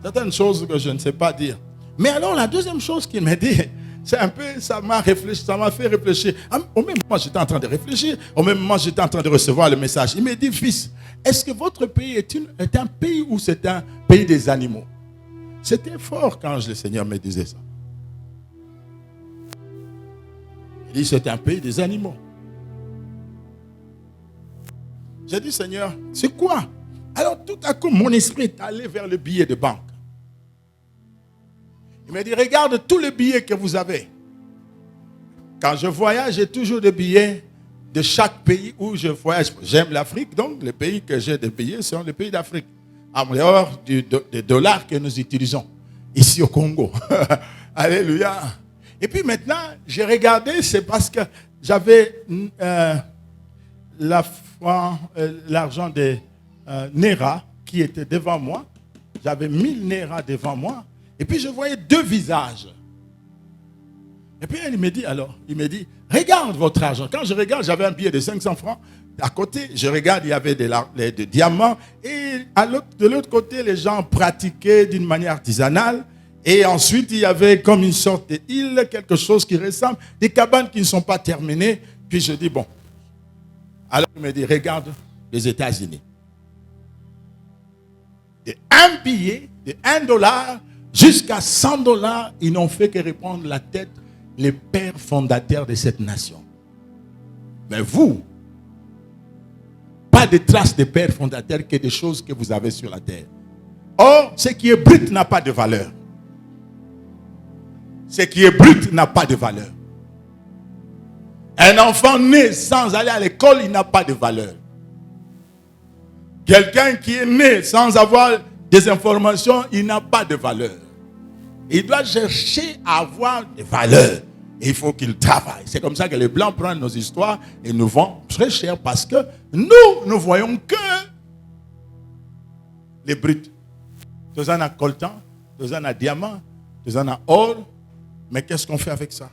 Certaines choses que je ne sais pas dire. Mais alors, la deuxième chose qu'il m'a dit, c'est un peu, ça m'a fait réfléchir. Au même moment, j'étais en train de réfléchir. Au même moment, j'étais en train de recevoir le message. Il m'a dit, fils, est-ce que votre pays est un pays ou c'est un pays des animaux? C'était fort quand le Seigneur me disait ça. Il dit, c'est un pays des animaux. J'ai dit, Seigneur, c'est quoi? Alors tout à coup, mon esprit est allé vers le billet de banque. Il m'a dit, regarde tous les billets que vous avez. Quand je voyage, j'ai toujours des billets de chaque pays où je voyage. J'aime l'Afrique, donc les pays que j'ai des billets sont les pays d'Afrique. En dehors des dollars que nous utilisons ici au Congo. Alléluia. Et puis maintenant, j'ai regardé, c'est parce que j'avais l'argent des Naira qui était devant moi. J'avais 1000 Naira devant moi. Et puis je voyais deux visages. Et puis il me dit, regarde votre argent. Quand je regarde, j'avais un billet de 500 francs. À côté, je regarde, il y avait des diamants. Et de l'autre côté, les gens pratiquaient d'une manière artisanale. Et ensuite, il y avait comme une sorte d'île, quelque chose qui ressemble, des cabanes qui ne sont pas terminées. Puis je dis, bon. Alors il me dit, regarde les États-Unis. De un billet, de $1 jusqu'à $100, ils n'ont fait que répondre la tête les pères fondateurs de cette nation. Mais vous, pas de traces de pères fondateurs que des choses que vous avez sur la terre. Or, ce qui est brut n'a pas de valeur. Ce qui est brut n'a pas de valeur. Un enfant né sans aller à l'école, il n'a pas de valeur. Quelqu'un qui est né sans avoir des informations, il n'a pas de valeur. Il doit chercher à avoir des valeurs. Et il faut qu'il travaille. C'est comme ça que les Blancs prennent nos histoires et nous vendent très cher parce que nous voyons que les bruts. Tous en a coltan, tous en a diamant, tous en a or. Mais qu'est-ce qu'on fait avec ça?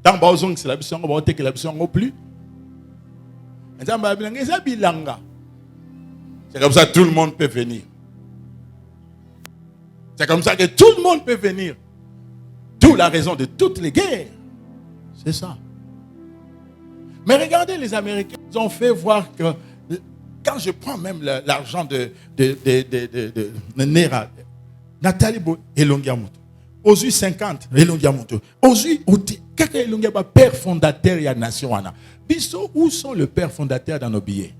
Tant que c'est la mission, on va que la mission non plus. C'est comme ça que tout le monde peut venir. C'est comme ça que tout le monde peut venir. D'où la raison de toutes les guerres. C'est ça. Mais regardez, les Américains, ils ont fait voir que quand je prends même l'argent de Nera, Nathalie Elongiamuto, Ozu 50, Elongiamuto, Ozu, quelqu'un Elongiamuto, père fondateur de la nation. Bisso, où sont les pères fondateurs dans nos billets?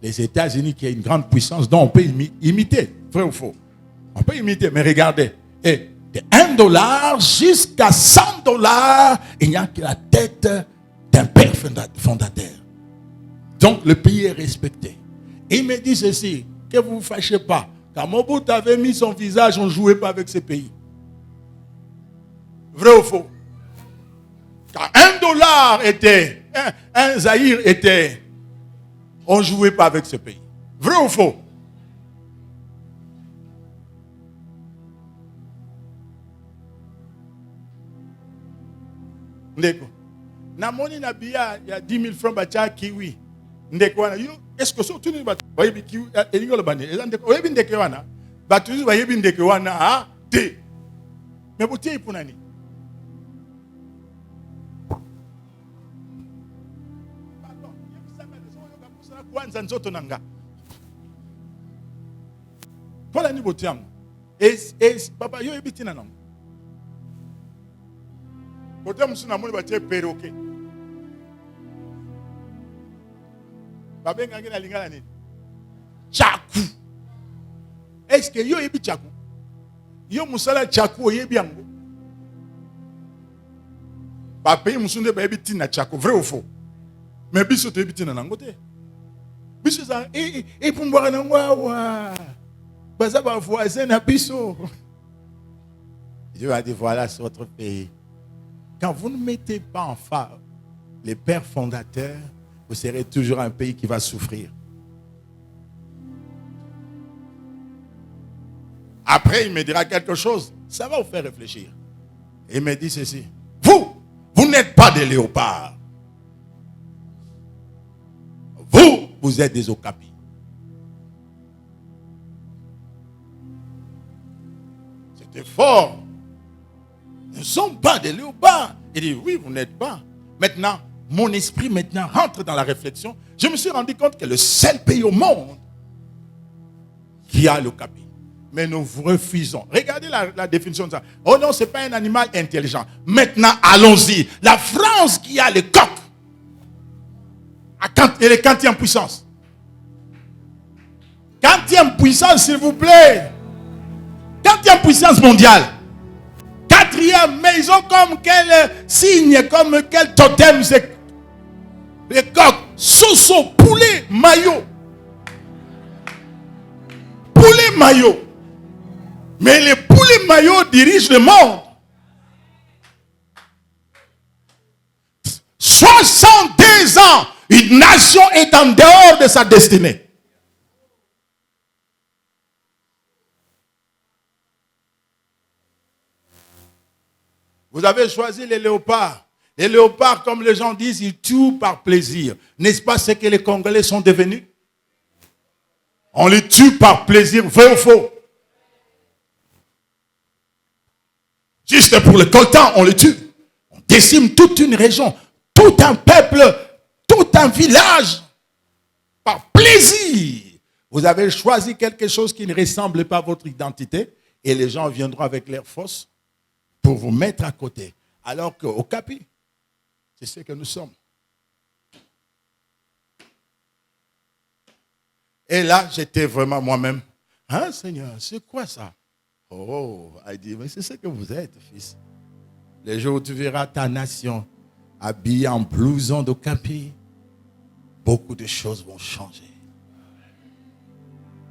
Les États-Unis, qui est une grande puissance dont on peut imiter, vrai ou faux? On peut imiter, mais regardez. Et de $1 jusqu'à $100, il n'y a que la tête d'un père fondateur. Donc le pays est respecté. Et il me dit ceci, que vous ne vous fâchez pas. Quand Mobutu avait mis son visage, on ne jouait pas avec ce pays. Vrai ou faux? Quand $1 était, un Zaïre était, on ne jouait pas avec ce pays. Vrai ou faux? Ndeko. Namoni na biya ya 10 000 francs bacha kiwi. Ndeko wana yo est-ce que so tuni ba bayebi kiwi elingo lobane ndeko oyebi ndeke wana batu bayebi ndeke wana ha te. Mais botie ipunani. Pardon, yebisanga de so yo ka kusana kwanza nzoto nanga. Tola ni botiam. Es papa yo yebi tina nango. Côté musuna moni batie perroquet. Babenga ngena lingala nini? Chaku. Est-ce que yo yebi chaku? Yo musala chaku yebi yango. Ba pays musunde ba yebi tina chaku, vrai ou faux? Mais biso te yebi tina nango te. Biso ça et pour mbwa na ngwa. Baza ba voisin na biso. Dieu a dit voilà c'est votre pays. Quand vous ne mettez pas en phare les pères fondateurs, vous serez toujours un pays qui va souffrir. Après, il me dira quelque chose. Ça va vous faire réfléchir. Il me dit ceci. Vous n'êtes pas des léopards. Vous êtes des okapis. T'es fort. Nous ne sommes pas des léopards. Il dit, oui, vous n'êtes pas. Maintenant, mon esprit maintenant rentre dans la réflexion. Je me suis rendu compte que le seul pays au monde qui a l'okapi. Mais nous refusons. Regardez la définition de ça. Oh non, ce n'est pas un animal intelligent. Maintenant, allons-y. La France qui a les coqs. Elle est quantième puissance. Quantième puissance, s'il vous plaît. Quantième puissance mondiale. Quatrième, mais ils ont comme quel signe, comme quel totem, c'est les coqs, soso, poulet, maillot. Poulet, maillot. Mais les poulets maillots dirigent le monde. 62 ans, une nation est en dehors de sa destinée. Vous avez choisi les léopards. Les léopards, comme les gens disent, ils tuent par plaisir. N'est-ce pas ce que les Congolais sont devenus? On les tue par plaisir, vrai ou faux? Juste pour le coltan, on les tue. On décime toute une région, tout un peuple, tout un village, par plaisir. Vous avez choisi quelque chose qui ne ressemble pas à votre identité, et les gens viendront avec leurs forces pour vous mettre à côté. Alors qu'au Capi, c'est ce que nous sommes. Et là, j'étais vraiment moi-même. Hein, Seigneur, c'est quoi ça? Oh, il dit, mais c'est ce que vous êtes, fils. Le jour où tu verras ta nation habillée en blouson de Capi, beaucoup de choses vont changer.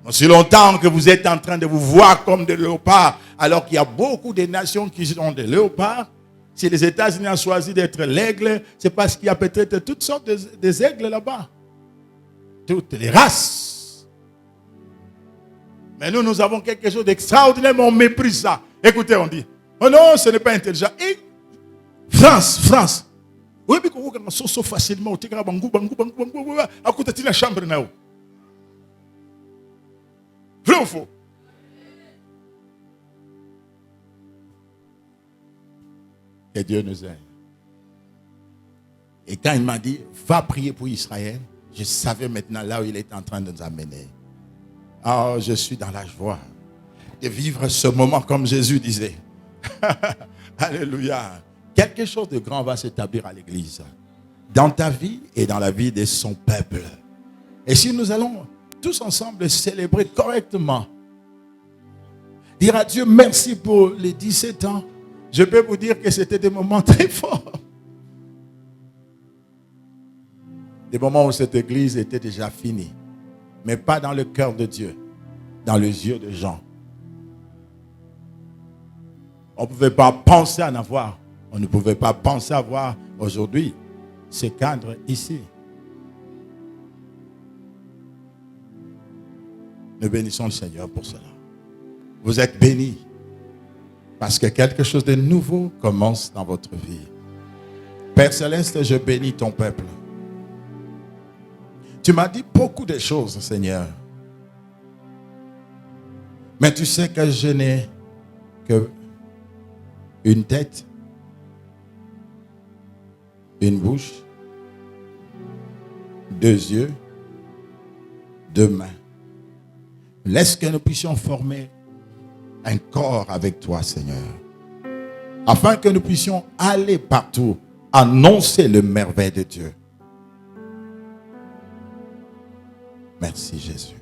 Aussi longtemps que vous êtes en train de vous voir comme des léopards, alors qu'il y a beaucoup de nations qui sont des léopards, si les États-Unis ont choisi d'être l'aigle, c'est parce qu'il y a peut-être toutes sortes des aigles là-bas. Toutes les races. Mais nous avons quelque chose d'extraordinaire, mais on méprise ça. Écoutez, on dit, oh non, ce n'est pas intelligent. Et France. Oui, mais comment on se facilement, à côté de la chambre. Vrai ou faux? Que Dieu nous aide. Et quand il m'a dit, va prier pour Israël, je savais maintenant là où il est en train de nous amener. Oh, je suis dans la joie de vivre ce moment comme Jésus disait. Alléluia. Quelque chose de grand va s'établir à l'église. Dans ta vie et dans la vie de son peuple. Et si nous allons tous ensemble célébrer correctement, dire à Dieu merci pour les 17 ans, je peux vous dire que c'était des moments très forts. Des moments où cette église était déjà finie. Mais pas dans le cœur de Dieu, dans les yeux des gens. On ne pouvait pas penser en avoir. On ne pouvait pas penser avoir aujourd'hui ce cadre ici. Nous bénissons le Seigneur pour cela. Vous êtes bénis parce que quelque chose de nouveau commence dans votre vie. Père Céleste, je bénis ton peuple. Tu m'as dit beaucoup de choses, Seigneur. Mais tu sais que je n'ai que une tête, une bouche, 2 yeux, 2 mains. Laisse que nous puissions former un corps avec toi, Seigneur. Afin que nous puissions aller partout, annoncer le merveille de Dieu. Merci Jésus.